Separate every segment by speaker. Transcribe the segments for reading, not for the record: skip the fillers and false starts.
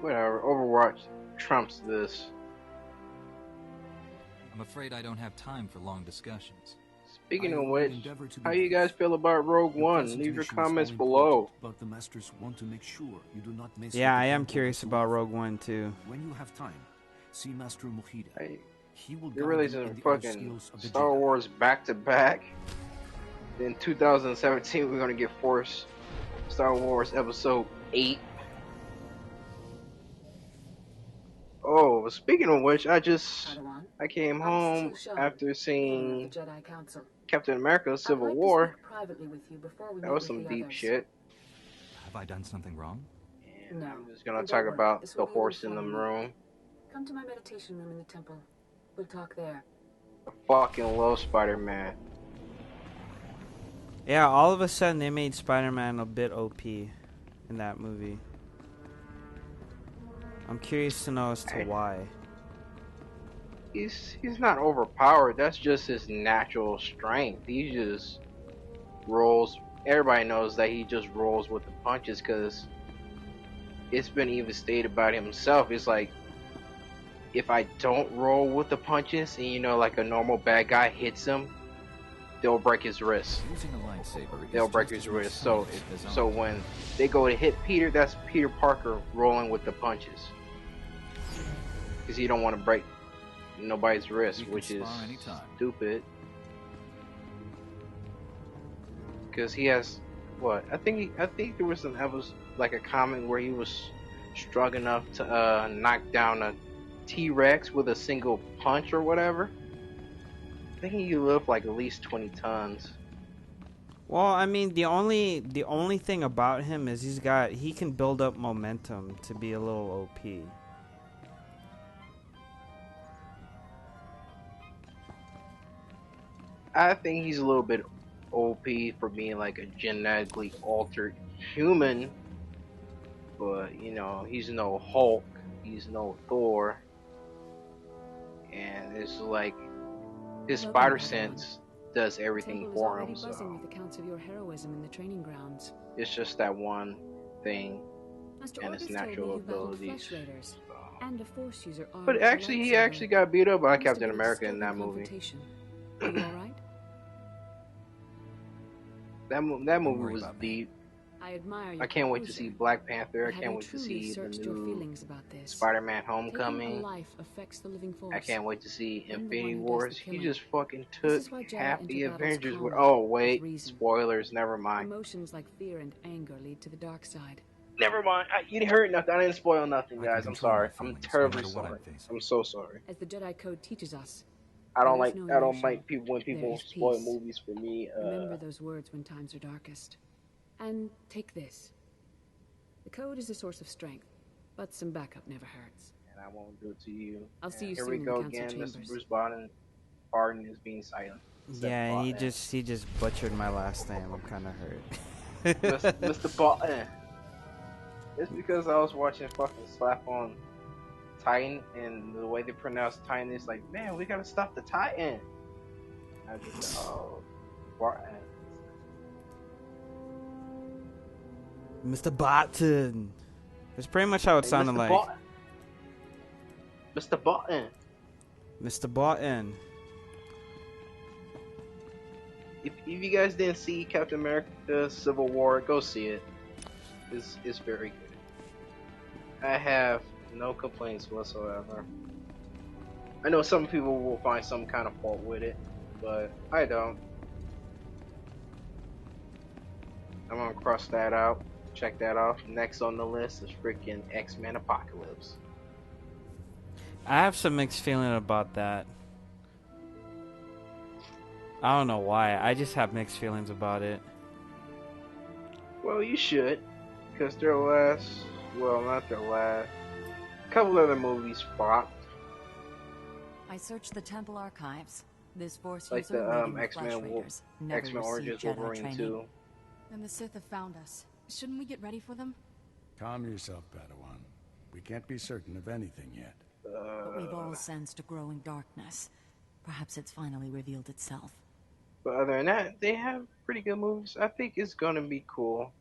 Speaker 1: Whatever. Overwatch trumps this.
Speaker 2: I'm afraid I don't have time for long discussions.
Speaker 1: Speaking
Speaker 3: I
Speaker 1: of
Speaker 3: will
Speaker 1: which,
Speaker 3: endeavor to
Speaker 1: how
Speaker 3: be
Speaker 1: you guys
Speaker 3: brief.
Speaker 1: feel about Rogue
Speaker 3: Your
Speaker 1: One? Leave your
Speaker 3: presentation is
Speaker 1: comments
Speaker 3: all important,
Speaker 1: below.
Speaker 3: but the masters want to make sure you do not miss
Speaker 4: Yeah,
Speaker 3: what
Speaker 4: I
Speaker 3: the
Speaker 4: am
Speaker 3: temple
Speaker 4: curious
Speaker 3: has to
Speaker 4: about
Speaker 3: offer.
Speaker 4: Rogue One too.
Speaker 3: When you have time, see Master Mojida.
Speaker 1: Hey,
Speaker 3: He will
Speaker 1: you're
Speaker 3: guide you in
Speaker 1: releasing
Speaker 3: the other
Speaker 1: fucking
Speaker 3: skills of the
Speaker 1: Star
Speaker 3: Jedi.
Speaker 1: Wars back to back. In 2017, we're gonna get Force Star Wars Episode 8. Oh, speaking of which, I came home after seeing Captain America: Civil War. That was some deep shit.
Speaker 2: Have I done something wrong?
Speaker 1: And I'm just gonna talk about the horse in the room.
Speaker 5: Come to my meditation room in the temple. We'll talk there.
Speaker 1: I fucking love Spider-Man.
Speaker 4: Yeah, all of a sudden they made Spider-Man a bit OP in that movie. I'm curious to know as to why.
Speaker 1: He's not overpowered. That's just his natural strength. He just rolls. Everybody knows that he just rolls with the punches because it's been even stated about himself. It's like, if I don't roll with the punches and like a normal bad guy hits him, they'll break his wrist.
Speaker 2: Using a lightsaber
Speaker 1: They'll
Speaker 2: is
Speaker 1: break
Speaker 2: just
Speaker 1: his
Speaker 2: as much
Speaker 1: wrist.
Speaker 2: science as
Speaker 1: So
Speaker 2: art.
Speaker 1: when they go to hit Peter, that's Peter Parker rolling with the punches. Because he don't want to break nobody's wrist,
Speaker 2: We can
Speaker 1: which is
Speaker 2: spar anytime.
Speaker 1: stupid. Because he has what? I think there was an episode, like a comment where he was strong enough to knock down a T-Rex with a single punch or whatever. I think he lived like at least 20 tons.
Speaker 4: Well, I mean, the only thing about him is he can build up momentum to be a little OP.
Speaker 1: I think he's a little bit OP for being like a genetically altered human, but he's no Hulk, he's no Thor, and it's like his
Speaker 5: Welcome,
Speaker 1: spider
Speaker 5: Padawan.
Speaker 1: sense does
Speaker 5: The
Speaker 1: everything
Speaker 5: temple is
Speaker 1: for
Speaker 5: already
Speaker 1: him.
Speaker 5: buzzing
Speaker 1: So
Speaker 5: with accounts of your heroism in the training grounds.
Speaker 1: it's just that one thing
Speaker 5: Master
Speaker 1: and his
Speaker 5: Orgus told me
Speaker 1: natural
Speaker 5: you battled
Speaker 1: abilities.
Speaker 5: flesh raiders
Speaker 1: So.
Speaker 5: and a force user armed
Speaker 1: But
Speaker 5: with a
Speaker 1: actually, he
Speaker 5: lightsaber.
Speaker 1: actually got beat up by
Speaker 5: Must have
Speaker 1: Captain
Speaker 5: been a
Speaker 1: America in
Speaker 5: disturbing
Speaker 1: that movie.
Speaker 5: confrontation. Are you all right?
Speaker 1: That
Speaker 2: Don't
Speaker 1: movie
Speaker 2: worry
Speaker 1: was
Speaker 2: about me.
Speaker 1: deep.
Speaker 5: I admire your
Speaker 1: I can't wait to
Speaker 5: composure.
Speaker 1: see Black Panther. I
Speaker 5: But
Speaker 1: can't
Speaker 5: having
Speaker 1: wait to
Speaker 5: truly
Speaker 1: see the
Speaker 5: searched your
Speaker 1: new
Speaker 5: feelings about this,
Speaker 1: Spider-Man
Speaker 5: taking a
Speaker 1: Homecoming.
Speaker 5: life affects the living force.
Speaker 1: I can't wait to see
Speaker 5: I'm the
Speaker 1: Infinity
Speaker 5: one who does
Speaker 1: Wars.
Speaker 5: the
Speaker 1: He
Speaker 5: killing.
Speaker 1: just fucking
Speaker 5: This
Speaker 1: took
Speaker 5: is why Jedi
Speaker 1: half
Speaker 5: enter
Speaker 1: the
Speaker 5: battles
Speaker 1: Avengers with.
Speaker 5: calmly,
Speaker 1: Oh
Speaker 5: with
Speaker 1: wait,
Speaker 5: reason.
Speaker 1: spoilers. Never mind.
Speaker 5: Emotions like fear and anger lead to the dark side.
Speaker 1: Never mind. You heard nothing. I didn't spoil nothing,
Speaker 2: I can
Speaker 1: guys. I'm
Speaker 2: control my
Speaker 1: sorry. I'm
Speaker 2: feelings, no
Speaker 1: terribly
Speaker 2: matter what I'm
Speaker 1: sorry.
Speaker 2: facing.
Speaker 1: I'm so sorry.
Speaker 5: As the Jedi Code teaches us,
Speaker 1: I don't
Speaker 5: there is
Speaker 1: like.
Speaker 5: no
Speaker 1: I don't
Speaker 5: emotion.
Speaker 1: like people when
Speaker 5: There
Speaker 1: people
Speaker 5: is
Speaker 1: spoil
Speaker 5: peace.
Speaker 1: movies for me.
Speaker 5: Remember those words when times are darkest. And take this. The code is a source of strength, but some backup never hurts.
Speaker 1: And I won't do it to you.
Speaker 5: I'll see you
Speaker 1: Here
Speaker 5: soon
Speaker 1: we
Speaker 5: in the
Speaker 1: go
Speaker 5: council
Speaker 1: again.
Speaker 5: chambers.
Speaker 1: Mr. Bruce Barton is being silent.
Speaker 4: Yeah, and he just butchered my last name. I'm kind of hurt.
Speaker 1: Mr. Barton. It's because I was watching fucking Slap on Titan, and the way they pronounce Titan is like, man, we gotta stop the Titan. I just Barton.
Speaker 4: Mr. Barton. That's pretty much how it sounded
Speaker 1: Mr.
Speaker 4: like.
Speaker 1: Barton. Mr. Barton.
Speaker 4: Mr. Barton.
Speaker 1: If you guys didn't see Captain America: Civil War, go see it. It's very good. I have no complaints whatsoever. I know some people will find some kind of fault with it, but I don't. I'm gonna cross that out. Check that off. Next on the list is freaking X-Men Apocalypse.
Speaker 4: I have some mixed feeling about that. I don't know why. I just have mixed feelings about it.
Speaker 1: Well, you should, because not their last, a couple other movies flopped,
Speaker 6: I searched the temple archives. This force
Speaker 1: like
Speaker 6: user
Speaker 1: the
Speaker 6: leading the Flesh Raiders never
Speaker 1: X-Men
Speaker 6: received
Speaker 1: Origins
Speaker 6: Jedi
Speaker 1: Wolverine
Speaker 6: training.
Speaker 1: 2.
Speaker 7: And the Sith have found us. Shouldn't we get ready for them?
Speaker 3: Calm yourself, Padawan. We can't be certain of anything yet.
Speaker 6: But we've all sensed a growing darkness. Perhaps it's finally revealed itself.
Speaker 1: But other than that, they have pretty good movies. I think it's gonna be cool.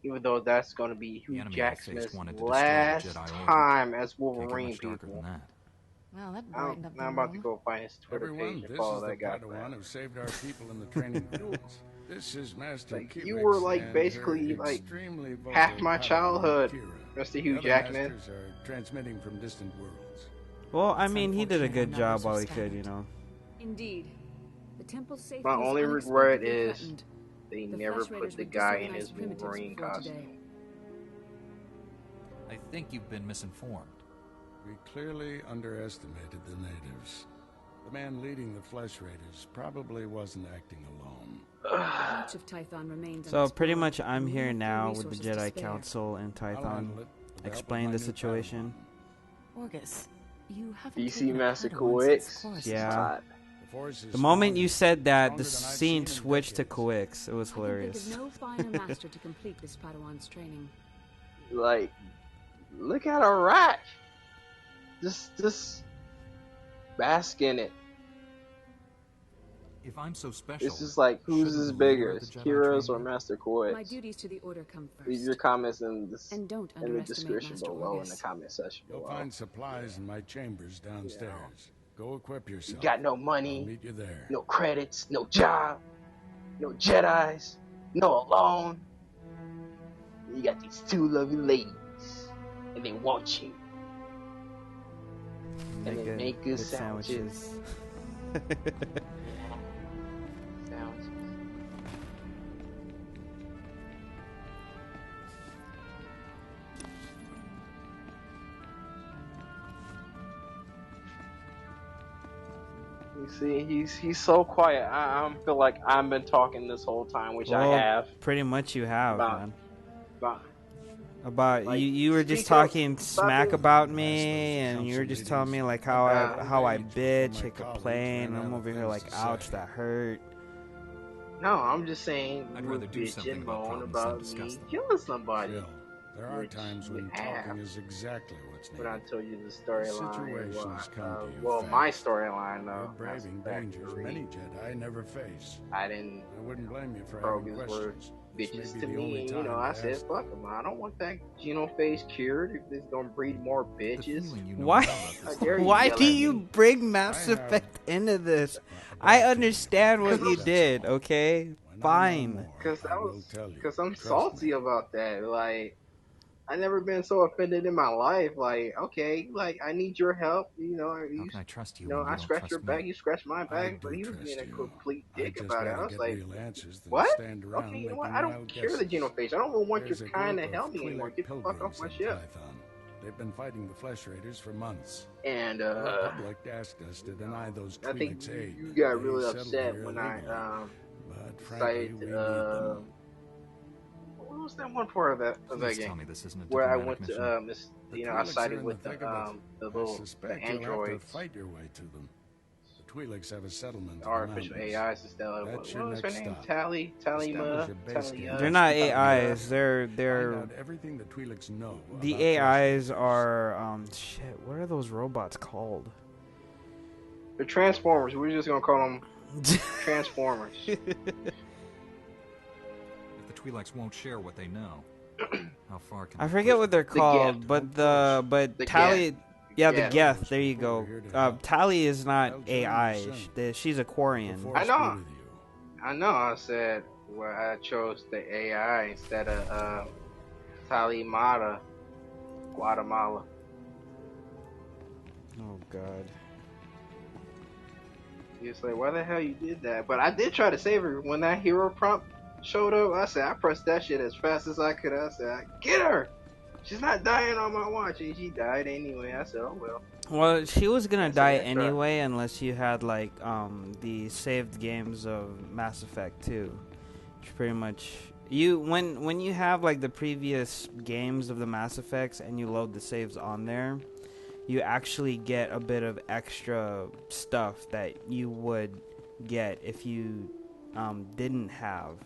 Speaker 1: Even though that's going to be
Speaker 2: The
Speaker 1: Hugh
Speaker 2: enemy I faced
Speaker 1: Jackman's
Speaker 2: wanted to destroy the
Speaker 1: last
Speaker 2: Jedi Order.
Speaker 1: time as
Speaker 2: Can't get
Speaker 1: Wolverine,
Speaker 2: much darker than
Speaker 1: people.
Speaker 2: that.
Speaker 6: Well, that
Speaker 1: I'm,
Speaker 6: brightened up the
Speaker 1: I'm about to
Speaker 6: room.
Speaker 1: go find his Twitter
Speaker 3: Everyone,
Speaker 1: page and
Speaker 3: this
Speaker 1: follow
Speaker 3: is the
Speaker 1: that guy.
Speaker 3: Padawan who saved our people in the training fields. This is Master
Speaker 1: Like,
Speaker 3: Kiwix
Speaker 1: you were, like,
Speaker 3: and
Speaker 1: basically,
Speaker 3: her
Speaker 1: like,
Speaker 3: extremely vocal
Speaker 1: half my
Speaker 3: Padawan,
Speaker 1: childhood,
Speaker 3: Kira.
Speaker 1: Mr.
Speaker 3: The
Speaker 1: Hugh
Speaker 3: other
Speaker 1: Jackman.
Speaker 3: masters are transmitting from distant worlds.
Speaker 4: Well, I
Speaker 6: It's
Speaker 4: mean, he did a
Speaker 6: unfortunate
Speaker 4: good
Speaker 6: our
Speaker 4: job
Speaker 6: numbers
Speaker 4: while
Speaker 6: are
Speaker 4: he could,
Speaker 6: stacked.
Speaker 4: you know.
Speaker 5: Indeed. The temple's safety
Speaker 1: My
Speaker 5: is
Speaker 1: only regret
Speaker 5: unexpectedly
Speaker 1: is
Speaker 5: threatened.
Speaker 1: they
Speaker 5: The
Speaker 1: never
Speaker 5: Flesh
Speaker 1: put
Speaker 5: Raiders
Speaker 1: the
Speaker 5: were
Speaker 1: guy in
Speaker 5: disorganized
Speaker 1: his
Speaker 5: primitives
Speaker 1: Wolverine
Speaker 5: before
Speaker 1: costume.
Speaker 5: today.
Speaker 2: I think you've been misinformed.
Speaker 3: We clearly underestimated the natives. The man leading the Flesh Raiders probably wasn't acting alone.
Speaker 5: Much of Tython remains
Speaker 4: So pretty
Speaker 5: unexplored,
Speaker 4: much I'm
Speaker 5: and we
Speaker 4: here
Speaker 5: have few
Speaker 4: now with the
Speaker 5: resources to
Speaker 4: Jedi
Speaker 5: spare.
Speaker 4: Council and
Speaker 3: I'll
Speaker 4: Tython.
Speaker 3: handle it with the help of
Speaker 4: Explain
Speaker 3: my
Speaker 4: the
Speaker 3: new
Speaker 4: situation.
Speaker 6: Orgus, you haven't
Speaker 1: DC
Speaker 6: taken a
Speaker 1: Master
Speaker 6: Padawan since
Speaker 1: Coix.
Speaker 6: Chorus'
Speaker 4: Yeah.
Speaker 6: time.
Speaker 3: The Force is
Speaker 4: The moment
Speaker 3: strong
Speaker 4: you
Speaker 3: and
Speaker 4: said that, the
Speaker 3: stronger than I've
Speaker 4: scene
Speaker 3: seen in
Speaker 4: switched to
Speaker 3: decades.
Speaker 4: Coix. It was
Speaker 5: I can think
Speaker 4: hilarious.
Speaker 5: of no finer master to complete this Padawan's training.
Speaker 1: Like, look at a rat. Just bask in it.
Speaker 2: If I'm so special,
Speaker 1: It's just like, who's
Speaker 2: shouldn't
Speaker 1: is
Speaker 2: the leader
Speaker 1: bigger,
Speaker 2: of the Jedi
Speaker 1: Kira's or
Speaker 2: train lead?
Speaker 1: Master Coix?
Speaker 5: My duties to the Order come
Speaker 1: Leave
Speaker 5: first.
Speaker 1: your comments in
Speaker 5: And don't
Speaker 1: the
Speaker 5: underestimate
Speaker 1: description
Speaker 5: Master
Speaker 1: below, in the
Speaker 5: Orgus.
Speaker 1: comment section
Speaker 3: You'll
Speaker 1: below.
Speaker 3: find supplies in my chambers downstairs. Go equip
Speaker 1: You
Speaker 3: yourself.
Speaker 1: got no
Speaker 3: I'll
Speaker 1: money,
Speaker 3: meet you there.
Speaker 1: no credits, no job, no Jedis, no alone. You got these two lovely ladies, and they want you. And they make good sandwiches. Sounds. You see, he's so quiet. I feel like I've been talking this whole time, which
Speaker 4: Well,
Speaker 1: I have.
Speaker 4: pretty much you have,
Speaker 1: About-
Speaker 4: man.
Speaker 1: But
Speaker 4: About
Speaker 1: Like,
Speaker 4: you were just
Speaker 1: speak up.
Speaker 4: talking
Speaker 1: Stop
Speaker 4: smack
Speaker 1: it.
Speaker 4: about
Speaker 3: Ask
Speaker 4: me,
Speaker 3: those
Speaker 4: and you were
Speaker 3: council
Speaker 4: just telling me
Speaker 3: leaders.
Speaker 4: like how
Speaker 1: Yeah.
Speaker 4: I
Speaker 3: Before
Speaker 4: bitch,
Speaker 3: my
Speaker 4: I
Speaker 3: colleagues
Speaker 4: complain.
Speaker 3: ran
Speaker 4: I'm
Speaker 3: out of
Speaker 4: over here like,
Speaker 3: things to
Speaker 4: ouch,
Speaker 3: say.
Speaker 4: that hurt.
Speaker 1: no, I'm just saying
Speaker 2: I'd
Speaker 1: you
Speaker 2: rather do
Speaker 1: bitch
Speaker 2: something
Speaker 1: and
Speaker 2: about
Speaker 1: moan
Speaker 2: problems
Speaker 1: about
Speaker 2: than discuss
Speaker 1: me
Speaker 2: them.
Speaker 1: killing somebody.
Speaker 3: Phil, there are
Speaker 1: Which
Speaker 3: times
Speaker 1: you
Speaker 3: when
Speaker 1: have.
Speaker 3: talking is exactly what's
Speaker 1: But I
Speaker 3: needed.
Speaker 1: told you the storyline.
Speaker 3: Situations come to you
Speaker 1: Well,
Speaker 3: fast.
Speaker 1: my storyline
Speaker 3: You're
Speaker 1: though.
Speaker 3: braving
Speaker 1: Mass Effect
Speaker 3: dangers
Speaker 1: 3,
Speaker 3: many Jedi never face.
Speaker 1: I didn't.
Speaker 3: I wouldn't blame you for having
Speaker 1: Krogans were
Speaker 3: questions. This may
Speaker 1: bitches
Speaker 3: be
Speaker 1: to
Speaker 3: the
Speaker 1: me,
Speaker 3: only
Speaker 1: and
Speaker 3: time
Speaker 1: I
Speaker 3: to
Speaker 1: said,
Speaker 3: ask
Speaker 1: fuck them. I don't want that genophage cured if it's gonna breed more
Speaker 2: The
Speaker 1: bitches.
Speaker 2: feeling you know
Speaker 4: Why?
Speaker 2: about this
Speaker 1: How dare you
Speaker 4: Why
Speaker 1: yell
Speaker 4: do
Speaker 1: at
Speaker 4: you
Speaker 1: me.
Speaker 4: bring Mass
Speaker 3: I have
Speaker 4: Effect into this?
Speaker 3: a
Speaker 4: I
Speaker 3: bad
Speaker 4: understand what
Speaker 3: feeling.
Speaker 4: you did, okay?
Speaker 3: When I know
Speaker 4: Fine.
Speaker 3: more,
Speaker 1: Cause
Speaker 3: I
Speaker 1: I
Speaker 3: will
Speaker 1: was,
Speaker 3: tell you.
Speaker 1: cause I'm
Speaker 3: Trust
Speaker 1: salty
Speaker 3: me.
Speaker 1: about that. Like, I never been so offended in my life. Like, okay, like I need your help.
Speaker 2: How can I trust you
Speaker 1: you know,
Speaker 2: when you
Speaker 1: I
Speaker 2: don't
Speaker 1: scratch your
Speaker 2: trust
Speaker 1: back,
Speaker 2: me?
Speaker 1: you scratch my
Speaker 3: I
Speaker 1: back,
Speaker 3: do
Speaker 1: but he was
Speaker 3: trust
Speaker 1: being a
Speaker 3: you.
Speaker 1: complete
Speaker 3: I
Speaker 1: dick
Speaker 3: just
Speaker 1: about it.
Speaker 3: rather
Speaker 1: I was
Speaker 3: get
Speaker 1: like,
Speaker 3: real answers than
Speaker 1: what?
Speaker 3: stand around
Speaker 1: Okay, you know
Speaker 3: making
Speaker 1: what? I don't
Speaker 3: wild
Speaker 1: care the
Speaker 3: guesses.
Speaker 1: genophage. I don't even want
Speaker 3: There's
Speaker 1: your
Speaker 3: a
Speaker 1: kind to
Speaker 3: group
Speaker 1: help
Speaker 3: of
Speaker 1: me anymore.
Speaker 3: Twi'lek
Speaker 1: Get the fuck off
Speaker 3: pilgrims
Speaker 1: my
Speaker 3: in
Speaker 1: ship.
Speaker 3: Tython. They've been fighting the Flesh Raiders for months.
Speaker 1: And
Speaker 3: The Republic asked us to deny those
Speaker 1: I think
Speaker 3: Twi'lek's aid.
Speaker 1: you got
Speaker 3: They
Speaker 1: really
Speaker 3: settled
Speaker 1: upset
Speaker 3: here
Speaker 1: when I
Speaker 3: illegally. But frankly,
Speaker 1: cited
Speaker 3: we need them.
Speaker 1: what was that one part of that
Speaker 2: Please tell
Speaker 1: game
Speaker 2: me this isn't a
Speaker 1: where I
Speaker 2: diplomatic
Speaker 1: went
Speaker 2: mission.
Speaker 1: to
Speaker 3: The
Speaker 1: I
Speaker 3: Twi'leks are
Speaker 1: sided
Speaker 3: in
Speaker 1: with
Speaker 3: the thick of it.
Speaker 1: the
Speaker 3: I
Speaker 1: little the
Speaker 3: suspect you'll have to
Speaker 1: androids,
Speaker 3: fight your way to them. The Twi'leks have a settlement in the
Speaker 1: artificial
Speaker 3: mountains.
Speaker 1: AIs instead of
Speaker 3: That's
Speaker 1: what
Speaker 3: your
Speaker 1: was her
Speaker 3: next
Speaker 1: name?
Speaker 3: stop.
Speaker 1: Talima.
Speaker 3: Establish a base camp.
Speaker 4: They're not
Speaker 1: Talia.
Speaker 4: AIs.
Speaker 3: Find
Speaker 4: They're
Speaker 3: out everything the Twi'leks know
Speaker 4: the
Speaker 3: about
Speaker 4: AIs
Speaker 3: Flesh Raiders.
Speaker 4: are shit. What are those robots called?
Speaker 1: The Transformers. We're just gonna call them Transformers.
Speaker 2: If the Twi'leks won't share what they know, how far can
Speaker 4: I
Speaker 2: they
Speaker 4: forget
Speaker 2: push
Speaker 4: what they're
Speaker 1: The
Speaker 4: called,
Speaker 1: Geth.
Speaker 4: but
Speaker 1: The
Speaker 4: Tali, yeah, the
Speaker 1: Geth.
Speaker 4: Geth. There you go. Tali is not
Speaker 3: I'll join you
Speaker 4: AI.
Speaker 3: soon.
Speaker 4: She's a Quarian.
Speaker 3: The Force
Speaker 1: I know.
Speaker 3: be with you.
Speaker 1: I know. I said well, I chose the AI instead of Talimata, Guatemala.
Speaker 4: Oh God.
Speaker 1: It's like, why the hell you did that? But I did try to save her when that hero prompt showed up. I said I pressed that shit as fast as I could. I said, get her. She's not dying on my watch, and she died anyway. I said, oh well.
Speaker 4: Well, she was gonna
Speaker 1: That's
Speaker 4: die
Speaker 1: an extra.
Speaker 4: anyway unless you had like the saved games of Mass Effect 2. Which pretty much when you have like the previous games of the Mass Effects and you load the saves on there, you actually get a bit of extra stuff that you would get if you didn't have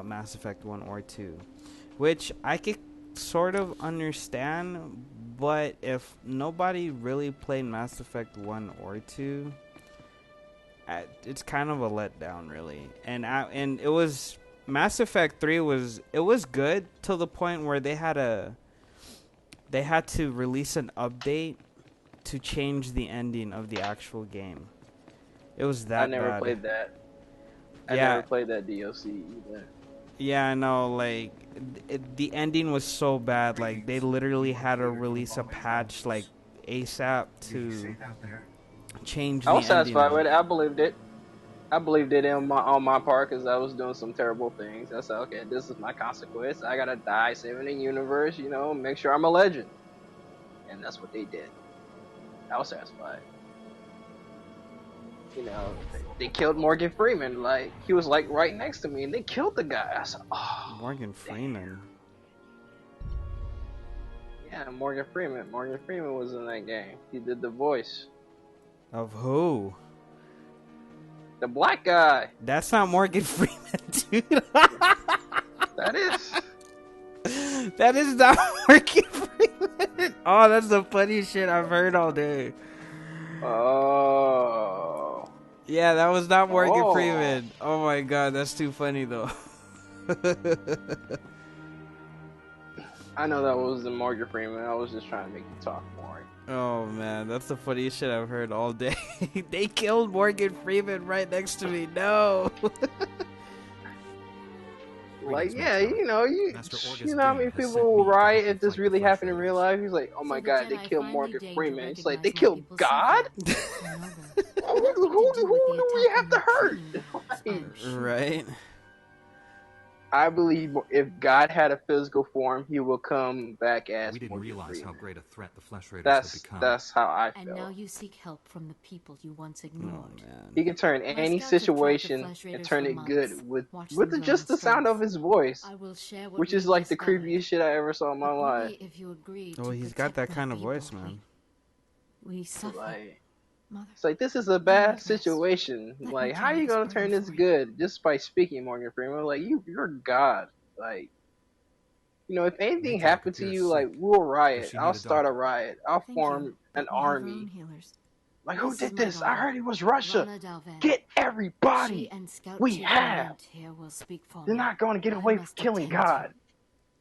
Speaker 4: Mass Effect 1 or 2, which I could sort of understand. But if nobody really played Mass Effect 1 or 2, it's kind of a letdown, really. And it was Mass Effect 3 was good till the point where they had to release an update to change the ending of the actual game. It was that
Speaker 1: I never
Speaker 4: bad.
Speaker 1: played that. I
Speaker 4: Yeah.
Speaker 1: never played that DLC either.
Speaker 4: Yeah, I know. Like, the ending was so bad. Like, they literally had to release a patch like ASAP to change
Speaker 1: I
Speaker 4: the
Speaker 1: was
Speaker 4: ending.
Speaker 1: satisfied with it. I believed it. I believed it on my part because I was doing some terrible things. I said, okay, this is my consequence. I gotta die saving the universe. You know, make sure I'm a legend. And that's what they did. I was satisfied. You know, they killed Morgan Freeman. Like, he was like right next to me, and they killed the guy. I said, oh,
Speaker 4: Morgan Freeman.
Speaker 1: yeah, Morgan Freeman. Morgan Freeman was in that game. He did the voice.
Speaker 4: Of who?
Speaker 1: The black guy.
Speaker 4: That's not Morgan Freeman, dude.
Speaker 1: That is.
Speaker 4: That is not Morgan Freeman. Oh, that's the funniest shit I've heard all day.
Speaker 1: Oh.
Speaker 4: Yeah, that was not Morgan Freeman. Oh my god, that's too funny though.
Speaker 1: I know that wasn't Morgan Freeman. I was just trying to make you talk more.
Speaker 4: Oh man, that's the funniest shit I've heard all day. They killed Morgan Freeman right next to me. No.
Speaker 1: Like, yeah, you know how many people will riot if this really happened in real life? He's like, oh my god, they killed Morgan Freeman. It's like, they killed God? who do we have to hurt?
Speaker 4: Right.
Speaker 1: I believe if God had a physical form, he will come back as
Speaker 2: We didn't
Speaker 1: Morgan
Speaker 2: realize
Speaker 1: Freeman.
Speaker 2: how great a threat the Flesh Raiders had become.
Speaker 1: That's how I feel.
Speaker 6: And now you seek help from the people you once ignored.
Speaker 1: He can turn any situation and turn it good with just the sound of his voice, which is like the creepiest shit I ever saw in my life.
Speaker 4: Oh, he's got that kind of voice, man.
Speaker 6: We suffer.
Speaker 1: Like, it's like, this is a bad situation. Like, how are you gonna turn this good just by speaking, Morgan Freeman? Like, you're God. Like, you know, if anything happened to you, like, we'll riot. I'll start a riot. I'll form an army. Like, who did this? I heard it was Russia. Get everybody we have. They're not going to get away from killing God.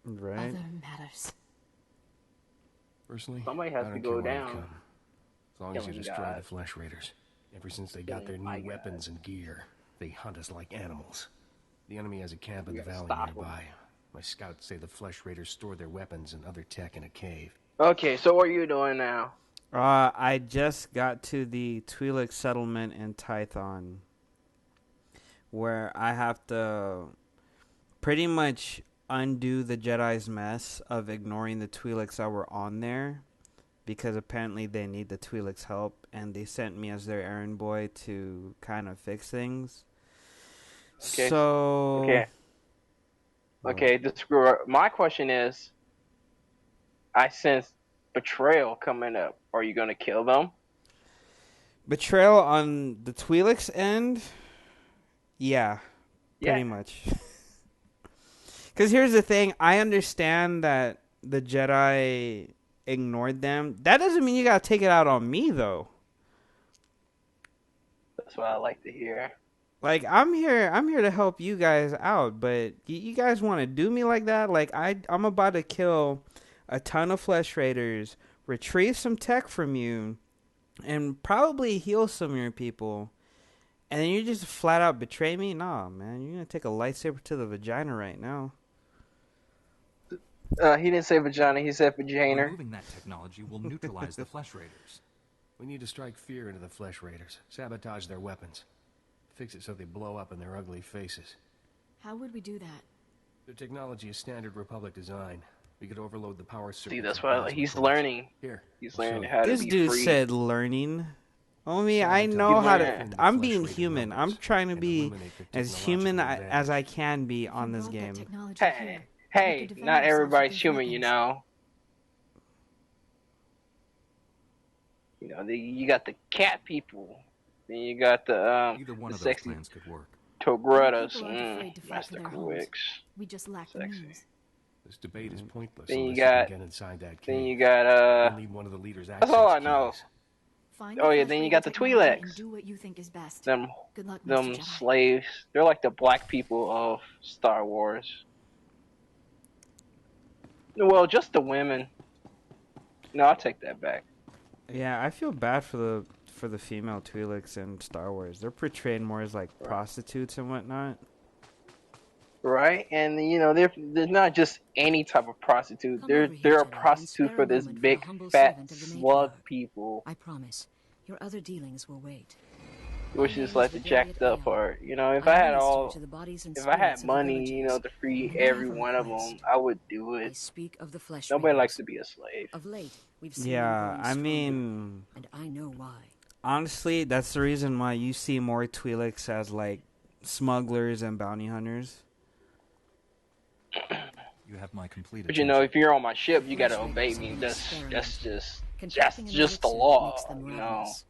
Speaker 4: Right.
Speaker 3: Personally,
Speaker 1: Somebody has
Speaker 3: I
Speaker 1: to
Speaker 3: don't
Speaker 1: go
Speaker 3: care where they
Speaker 1: down.
Speaker 3: come, as long as you
Speaker 1: Killing
Speaker 3: destroy
Speaker 1: God.
Speaker 3: the Flesh Raiders. Ever since they got their
Speaker 1: My
Speaker 3: new
Speaker 1: God.
Speaker 3: weapons and gear, they hunt us like animals. The enemy has a camp in
Speaker 1: We
Speaker 3: the
Speaker 1: gotta
Speaker 3: valley
Speaker 1: stop 'em.
Speaker 3: nearby. My scouts say the Flesh Raiders store their weapons and other tech in a cave.
Speaker 1: Okay, so what are you doing now?
Speaker 4: I just got to the Twi'lek settlement in Tython, where I have to pretty much undo the Jedi's mess of ignoring the Twi'leks that were on there, because apparently they need the Twi'leks' help, and they sent me as their errand boy to kind of fix things.
Speaker 1: Okay.
Speaker 4: So...
Speaker 1: Okay, my question is, I sense betrayal coming up. Are you going to kill them?
Speaker 4: Betrayal on the Twi'leks' end? Yeah, pretty much. Because here's the thing, I understand that the Jedi ignored them. That doesn't mean you gotta take it out on me, though.
Speaker 1: That's what I like to hear.
Speaker 4: Like, I'm here to help you guys out, but you guys want to do me like that? Like, I'm about to kill a ton of Flesh Raiders, retrieve some tech from you, and probably heal some of your people, and then you just flat out betray me? Nah, man, you're gonna take a lightsaber to the vagina right now.
Speaker 1: He didn't say vagina, he said vagina.
Speaker 2: Removing that technology will neutralize the Flesh Raiders.
Speaker 3: We need to strike fear into the Flesh Raiders, sabotage their weapons, fix it so they blow up in their ugly faces.
Speaker 7: How would we do that?
Speaker 3: Their technology is standard Republic design. We could overload the power circuits.
Speaker 1: See, that's
Speaker 3: and
Speaker 1: what
Speaker 3: plasma
Speaker 1: he's
Speaker 3: cores.
Speaker 1: learning.
Speaker 3: Here,
Speaker 1: He's
Speaker 3: I'll
Speaker 1: learning
Speaker 3: show
Speaker 1: how to
Speaker 4: This
Speaker 1: be
Speaker 4: dude
Speaker 1: free.
Speaker 4: said learning. Homie, I
Speaker 3: Sabotage
Speaker 4: know how
Speaker 1: the
Speaker 4: to...
Speaker 3: Flesh
Speaker 4: I'm being
Speaker 3: Raider
Speaker 4: human.
Speaker 3: numbers
Speaker 4: I'm trying to
Speaker 3: and
Speaker 4: be
Speaker 3: eliminate their
Speaker 4: as human
Speaker 3: technological
Speaker 4: as I
Speaker 3: advantage.
Speaker 4: can be
Speaker 7: If
Speaker 4: on
Speaker 7: we
Speaker 4: this
Speaker 7: brought that
Speaker 4: game.
Speaker 7: technology here,
Speaker 1: Hey,
Speaker 7: we could defend
Speaker 1: not
Speaker 7: ourselves with
Speaker 1: everybody's
Speaker 7: these
Speaker 1: human, you
Speaker 7: weapons.
Speaker 1: know. You know, you got the cat people. Then you got the
Speaker 2: Either one
Speaker 1: the
Speaker 2: of those
Speaker 1: sexy
Speaker 2: plans could work.
Speaker 1: Togrettas.
Speaker 7: People aren't afraid to fight for
Speaker 1: Master
Speaker 7: their homes.
Speaker 1: Quicks.
Speaker 7: We just lack the
Speaker 1: Sexy.
Speaker 7: means.
Speaker 3: This debate is pointless
Speaker 1: Then you
Speaker 3: unless
Speaker 1: got-
Speaker 3: you can get inside that cave.
Speaker 1: Then you got
Speaker 3: We'll need one of the leaders'
Speaker 1: that's all I
Speaker 3: access
Speaker 1: know.
Speaker 3: keys.
Speaker 7: Find
Speaker 1: Oh
Speaker 7: the
Speaker 1: yeah,
Speaker 7: Flesh
Speaker 1: then you
Speaker 7: Raider
Speaker 1: got the
Speaker 7: technology and
Speaker 1: Twi'leks.
Speaker 7: do what you think is best.
Speaker 1: Them
Speaker 7: Good luck, Master
Speaker 1: them
Speaker 7: Jedi.
Speaker 1: slaves. They're like the black people of Star Wars. Well, just the women. No, I'll take that back.
Speaker 4: Yeah, I feel bad for the female Twi'leks in Star Wars. They're portrayed more as like
Speaker 1: Right.
Speaker 4: prostitutes and whatnot.
Speaker 1: Right, and you know they're not just any type of prostitute.
Speaker 7: Come
Speaker 1: They're
Speaker 7: over here,
Speaker 1: they're a
Speaker 7: Jedi, and
Speaker 1: prostitute
Speaker 7: spare
Speaker 1: for
Speaker 7: a
Speaker 1: this
Speaker 7: moment for the
Speaker 1: big
Speaker 7: humble
Speaker 1: fat
Speaker 7: servant of the
Speaker 1: slug
Speaker 7: matriarch.
Speaker 1: people,
Speaker 7: I promise. Your other dealings will wait.
Speaker 1: which
Speaker 7: My
Speaker 1: is
Speaker 7: name
Speaker 1: like
Speaker 7: is
Speaker 1: the
Speaker 7: Vidariat
Speaker 1: jacked up
Speaker 7: Ayal.
Speaker 1: part. You know, if
Speaker 7: I
Speaker 1: I
Speaker 7: am
Speaker 1: had
Speaker 7: minister to the bodies and
Speaker 1: if I had
Speaker 7: spirits of the
Speaker 1: money, you know,
Speaker 7: villagers,
Speaker 1: to free
Speaker 7: and I have
Speaker 1: every
Speaker 7: a
Speaker 1: one of
Speaker 7: request.
Speaker 1: them, I would do
Speaker 7: I
Speaker 1: it.
Speaker 7: speak of the Flesh
Speaker 1: Nobody likes
Speaker 7: Raiders.
Speaker 1: to be a slave.
Speaker 7: Of late, we've seen them
Speaker 4: Yeah,
Speaker 7: growing
Speaker 4: I
Speaker 7: stronger,
Speaker 4: mean,
Speaker 7: and I know why.
Speaker 4: honestly, that's the reason why you see more Twi'leks as like smugglers and bounty hunters.
Speaker 2: You have my complete
Speaker 1: But you know,
Speaker 2: attention.
Speaker 1: if you're on my ship, you gotta
Speaker 7: Flesh
Speaker 1: obey
Speaker 7: Raiders
Speaker 1: me.
Speaker 7: are
Speaker 1: That's
Speaker 7: experimental.
Speaker 1: just
Speaker 7: Contracting an
Speaker 1: the
Speaker 7: elixir
Speaker 1: law.
Speaker 7: makes them
Speaker 1: You know.
Speaker 7: ravenous.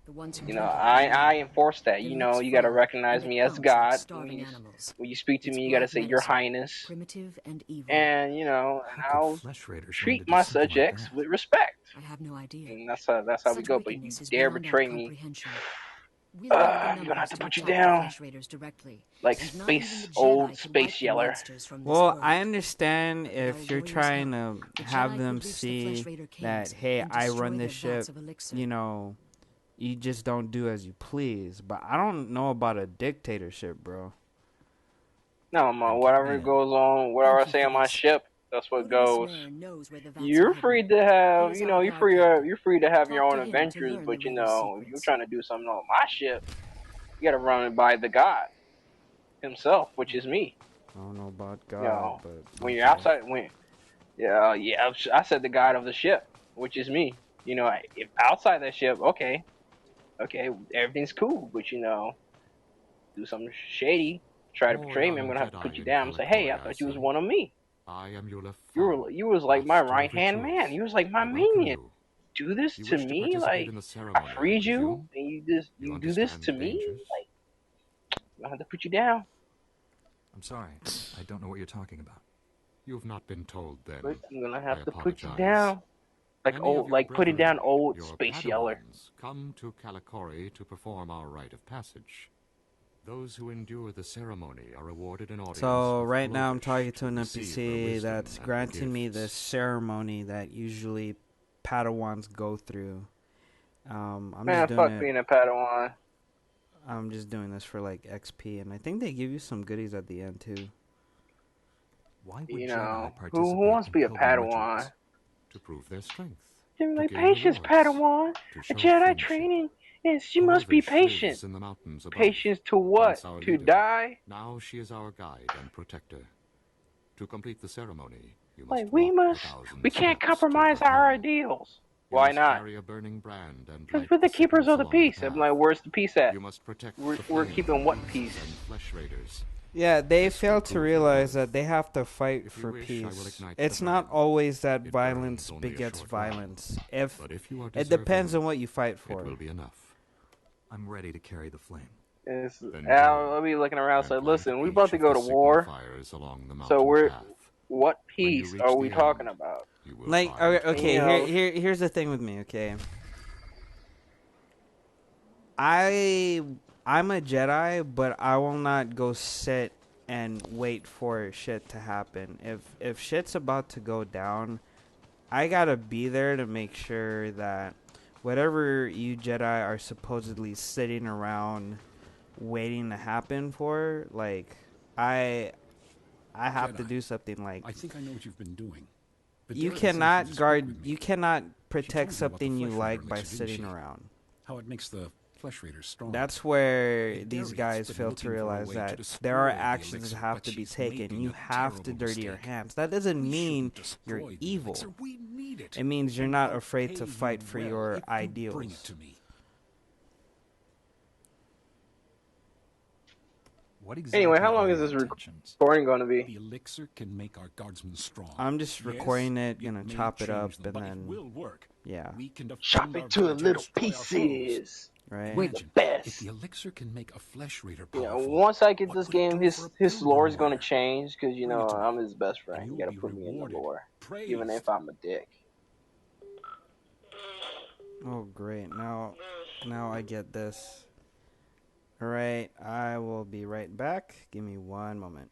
Speaker 7: The ones who
Speaker 1: You know,
Speaker 7: drink it
Speaker 1: I
Speaker 7: will
Speaker 1: enforce that.
Speaker 7: Their
Speaker 1: You know,
Speaker 7: lips
Speaker 1: you gotta
Speaker 7: fall,
Speaker 1: recognize
Speaker 7: and
Speaker 1: me
Speaker 7: they
Speaker 1: as
Speaker 7: pounce like
Speaker 1: God.
Speaker 7: starving animals.
Speaker 1: When you speak to
Speaker 7: It's
Speaker 1: me, you gotta
Speaker 7: black
Speaker 1: say Your
Speaker 7: medicine,
Speaker 1: Highness,
Speaker 7: primitive and evil.
Speaker 1: and you know, and
Speaker 2: How could
Speaker 1: I'll
Speaker 2: Flesh Raiders learn to
Speaker 1: treat
Speaker 2: do
Speaker 1: my
Speaker 2: something like
Speaker 1: subjects
Speaker 2: that?
Speaker 1: with respect.
Speaker 7: I have no idea.
Speaker 1: And that's how we
Speaker 7: Such
Speaker 1: go. But if you
Speaker 7: wickedness is
Speaker 1: dare
Speaker 7: beyond our
Speaker 1: betray me,
Speaker 7: comprehension. We lack the
Speaker 1: I'm gonna have
Speaker 7: numbers
Speaker 1: to
Speaker 7: to
Speaker 1: put you
Speaker 7: attack the
Speaker 1: down
Speaker 7: Flesh Raiders directly,
Speaker 1: like
Speaker 7: and not even
Speaker 1: space
Speaker 7: the
Speaker 1: old
Speaker 7: Jedi can
Speaker 1: space
Speaker 7: wipe the
Speaker 1: yeller.
Speaker 7: monsters from this
Speaker 4: Well,
Speaker 7: world.
Speaker 4: I understand
Speaker 7: Our
Speaker 4: if you're
Speaker 7: warriors
Speaker 4: trying
Speaker 7: help.
Speaker 4: to
Speaker 7: The
Speaker 4: have
Speaker 7: Jedi
Speaker 4: them
Speaker 7: could reach the Flesh
Speaker 4: see
Speaker 7: Raider
Speaker 4: that,
Speaker 7: caves
Speaker 4: hey,
Speaker 7: and
Speaker 4: I
Speaker 7: destroy
Speaker 4: run
Speaker 7: their
Speaker 4: this
Speaker 7: vats
Speaker 4: ship,
Speaker 7: of elixir.
Speaker 4: you know, you just don't do as you please. But I don't know about a dictatorship, bro.
Speaker 1: No, man,
Speaker 2: Then count
Speaker 1: whatever
Speaker 2: me in.
Speaker 1: goes on, whatever I
Speaker 7: Thank you
Speaker 1: say
Speaker 7: for
Speaker 1: on my
Speaker 7: this.
Speaker 1: ship, that's what
Speaker 7: Odomus
Speaker 1: goes.
Speaker 7: Rare knows where the vats
Speaker 1: You're
Speaker 7: are hidden.
Speaker 1: free to
Speaker 7: He
Speaker 1: have,
Speaker 7: is
Speaker 1: you
Speaker 7: our
Speaker 1: know,
Speaker 7: guard captain.
Speaker 1: you're free to have your
Speaker 7: Talk
Speaker 1: own
Speaker 7: to him to
Speaker 1: adventures.
Speaker 7: learn
Speaker 1: But
Speaker 7: the
Speaker 1: you
Speaker 7: Raider's
Speaker 1: know, if you're
Speaker 7: secrets.
Speaker 1: trying to do something on my ship, you gotta run it by the God himself, which is me.
Speaker 4: I don't know about
Speaker 1: You
Speaker 4: God,
Speaker 1: know,
Speaker 4: but
Speaker 1: when you're
Speaker 4: okay.
Speaker 1: outside, yeah, I said the God of the ship, which is me. You know, if outside that ship, okay, everything's cool. But you know, do something shady, try to
Speaker 8: O
Speaker 1: betray me, I'm
Speaker 8: young
Speaker 1: gonna have to
Speaker 8: Jedi
Speaker 1: put you
Speaker 8: in
Speaker 1: down and say, hey, I
Speaker 8: Kalikori,
Speaker 1: thought you was
Speaker 8: say,
Speaker 1: one of me.
Speaker 8: I am Yulef
Speaker 1: You was like my
Speaker 8: master of
Speaker 1: right hand man.
Speaker 8: rituals.
Speaker 1: You was like my
Speaker 8: I welcome
Speaker 1: minion.
Speaker 8: you.
Speaker 1: Do this
Speaker 8: You
Speaker 1: to
Speaker 8: wish to
Speaker 1: me,
Speaker 8: participate
Speaker 1: like
Speaker 8: in the
Speaker 1: I
Speaker 8: ceremony,
Speaker 1: freed you,
Speaker 8: presume?
Speaker 1: and
Speaker 8: You
Speaker 1: you do this
Speaker 8: understand
Speaker 1: to
Speaker 8: the
Speaker 1: me.
Speaker 8: dangers?
Speaker 1: Like I have to put you down.
Speaker 2: I'm sorry. I don't know what you're talking about.
Speaker 8: You've not been told, then.
Speaker 1: But I'm gonna
Speaker 8: I
Speaker 1: have to put you
Speaker 8: apologize.
Speaker 1: down, like
Speaker 8: Many of
Speaker 1: old,
Speaker 8: your
Speaker 1: like putting
Speaker 8: brethren,
Speaker 1: down old
Speaker 8: your
Speaker 1: space yeller.
Speaker 8: Padawans, come to Kalikori to perform our rite of passage. Those who endure the ceremony are awarded an audience.
Speaker 4: So
Speaker 8: with
Speaker 4: right now I'm
Speaker 8: Glovish
Speaker 4: talking to an
Speaker 8: receive her
Speaker 4: NPC
Speaker 8: wisdom
Speaker 4: that's
Speaker 8: and
Speaker 4: granting me
Speaker 8: gifts.
Speaker 4: this ceremony that usually Padawans go through. I'm
Speaker 1: Man,
Speaker 4: just doing
Speaker 1: fuck
Speaker 4: it.
Speaker 1: being a Padawan.
Speaker 4: I'm just doing this for like XP, and I think they give you some goodies at the end too.
Speaker 2: Why would
Speaker 1: You
Speaker 2: Jedi
Speaker 1: know,
Speaker 2: participate
Speaker 1: who wants to
Speaker 2: in
Speaker 1: be a
Speaker 2: pilgrim
Speaker 1: Padawan?
Speaker 2: rituals?
Speaker 8: To prove their strength.
Speaker 1: Give me
Speaker 8: To
Speaker 1: like
Speaker 8: gain
Speaker 1: patience,
Speaker 8: rewards,
Speaker 1: Padawan.
Speaker 8: to
Speaker 1: A
Speaker 8: show
Speaker 1: Jedi
Speaker 8: friendship.
Speaker 1: training is she must be
Speaker 8: Glovish
Speaker 1: patient.
Speaker 8: lives in the mountains above.
Speaker 1: Patience to what?
Speaker 8: Once our
Speaker 1: To
Speaker 8: leader.
Speaker 1: die?
Speaker 8: Now she is our guide and protector. To complete the ceremony, you must
Speaker 1: Like
Speaker 8: walk
Speaker 1: we
Speaker 8: the 1,000
Speaker 1: we can't
Speaker 8: steps to
Speaker 1: compromise
Speaker 8: her
Speaker 1: our
Speaker 8: home.
Speaker 1: ideals.
Speaker 8: You
Speaker 1: Why
Speaker 8: must
Speaker 1: not?
Speaker 8: carry a burning brand and
Speaker 1: Because
Speaker 8: light
Speaker 1: we're the keepers
Speaker 8: signals
Speaker 1: of the
Speaker 8: along
Speaker 1: peace. I'm
Speaker 8: path.
Speaker 1: like, where's the peace at?
Speaker 8: You must protect
Speaker 1: We're
Speaker 8: the flame
Speaker 1: keeping
Speaker 8: from
Speaker 1: what
Speaker 8: beasts
Speaker 1: peace?
Speaker 8: and flesh raiders.
Speaker 4: Yeah, they
Speaker 8: This
Speaker 4: fail
Speaker 8: will
Speaker 4: to
Speaker 8: prove
Speaker 4: realize
Speaker 8: your
Speaker 4: that they have to fight
Speaker 8: If you
Speaker 4: for
Speaker 8: wish, I will
Speaker 4: peace.
Speaker 8: ignite
Speaker 4: It's
Speaker 8: the
Speaker 4: not
Speaker 8: flame.
Speaker 4: always that
Speaker 8: It
Speaker 4: violence
Speaker 8: burns only a
Speaker 4: begets
Speaker 8: short while.
Speaker 4: violence. If
Speaker 8: But if you are
Speaker 4: it
Speaker 8: deserving,
Speaker 4: depends on what you fight for.
Speaker 8: it will be enough.
Speaker 2: I'm ready to carry the flame.
Speaker 8: Then
Speaker 1: I'll be looking around. So
Speaker 8: and plant
Speaker 1: listen, we
Speaker 8: each
Speaker 1: about to
Speaker 8: of
Speaker 1: go
Speaker 8: the
Speaker 1: to
Speaker 8: signal
Speaker 1: war.
Speaker 8: fires along the
Speaker 1: So
Speaker 8: mountain path.
Speaker 1: what
Speaker 8: When you
Speaker 1: peace
Speaker 8: reach
Speaker 1: are we
Speaker 8: the
Speaker 1: talking
Speaker 8: end,
Speaker 1: about?
Speaker 8: You will
Speaker 4: Like,
Speaker 8: find
Speaker 4: okay,
Speaker 1: You know-
Speaker 4: here's the thing with me. Okay, I'm a Jedi, but I will not go sit and wait for shit to happen. If shit's about to go down, I gotta be there to make sure that whatever you Jedi are supposedly sitting around waiting to happen for, like I have to
Speaker 3: Jedi,
Speaker 4: do something. Like
Speaker 3: I think I know what you've been doing.
Speaker 4: you
Speaker 3: Videra says
Speaker 4: cannot
Speaker 3: she spoke
Speaker 4: guard,
Speaker 3: with me.
Speaker 4: you cannot
Speaker 3: told me
Speaker 4: protect
Speaker 3: about the
Speaker 4: something you
Speaker 3: Flesh Raider
Speaker 4: like by
Speaker 3: elixir, didn't
Speaker 4: sitting
Speaker 3: she?
Speaker 4: around.
Speaker 3: How it makes the Flesh Raiders strong.
Speaker 4: That's where
Speaker 3: Vidaria's
Speaker 4: these guys
Speaker 3: been
Speaker 4: fail to
Speaker 3: looking for a
Speaker 4: realize
Speaker 3: way to
Speaker 4: that
Speaker 3: destroy
Speaker 4: there are
Speaker 3: the
Speaker 4: actions
Speaker 3: elixir,
Speaker 4: that have
Speaker 3: but
Speaker 4: to be
Speaker 3: she's
Speaker 4: taken.
Speaker 3: making
Speaker 4: You
Speaker 3: a
Speaker 4: have to
Speaker 3: terrible
Speaker 4: dirty your
Speaker 3: mistake.
Speaker 4: hands. That doesn't
Speaker 3: We
Speaker 4: mean
Speaker 3: shouldn't
Speaker 4: you're
Speaker 3: destroy the
Speaker 4: evil.
Speaker 3: elixir. We need it.
Speaker 4: It means you're
Speaker 3: And
Speaker 4: not
Speaker 3: I'll
Speaker 4: afraid
Speaker 3: pay
Speaker 4: to
Speaker 3: you
Speaker 4: fight for
Speaker 3: well
Speaker 4: your
Speaker 3: if you
Speaker 4: ideals.
Speaker 3: Bring it to me.
Speaker 2: What exactly
Speaker 1: Anyway, how
Speaker 2: are
Speaker 1: long is
Speaker 2: your
Speaker 1: this
Speaker 2: intentions?
Speaker 1: recording going to
Speaker 3: The
Speaker 1: be?
Speaker 3: elixir can make our guardsmen strong.
Speaker 4: I'm just
Speaker 3: Yes,
Speaker 4: recording it, gonna
Speaker 3: may
Speaker 4: chop it
Speaker 3: change
Speaker 4: up,
Speaker 3: them,
Speaker 4: and
Speaker 3: but
Speaker 4: then
Speaker 3: it will work.
Speaker 4: yeah,
Speaker 3: We can defend
Speaker 1: Chop
Speaker 3: our
Speaker 1: it to a
Speaker 3: village and
Speaker 1: little
Speaker 3: destroy our foes.
Speaker 1: pieces.
Speaker 4: right.
Speaker 1: We're the
Speaker 3: Imagine,
Speaker 1: best.
Speaker 3: if the elixir can make a Flesh Raider
Speaker 1: You know,
Speaker 3: powerful,
Speaker 1: once I get
Speaker 3: what
Speaker 1: this
Speaker 3: could it
Speaker 1: game,
Speaker 3: do for a
Speaker 1: his
Speaker 3: pilgrim
Speaker 1: lore is gonna
Speaker 3: warrior?
Speaker 1: change because you
Speaker 3: Bring it
Speaker 1: know
Speaker 3: to me,
Speaker 1: I'm his best
Speaker 3: and
Speaker 1: friend.
Speaker 3: you
Speaker 1: You
Speaker 3: will
Speaker 1: gotta
Speaker 3: be
Speaker 1: put me in the
Speaker 3: rewarded,
Speaker 1: lore,
Speaker 3: praised.
Speaker 1: even if I'm a dick.
Speaker 4: Oh, great. Now I get this. All right, I will be right back. Give me one moment.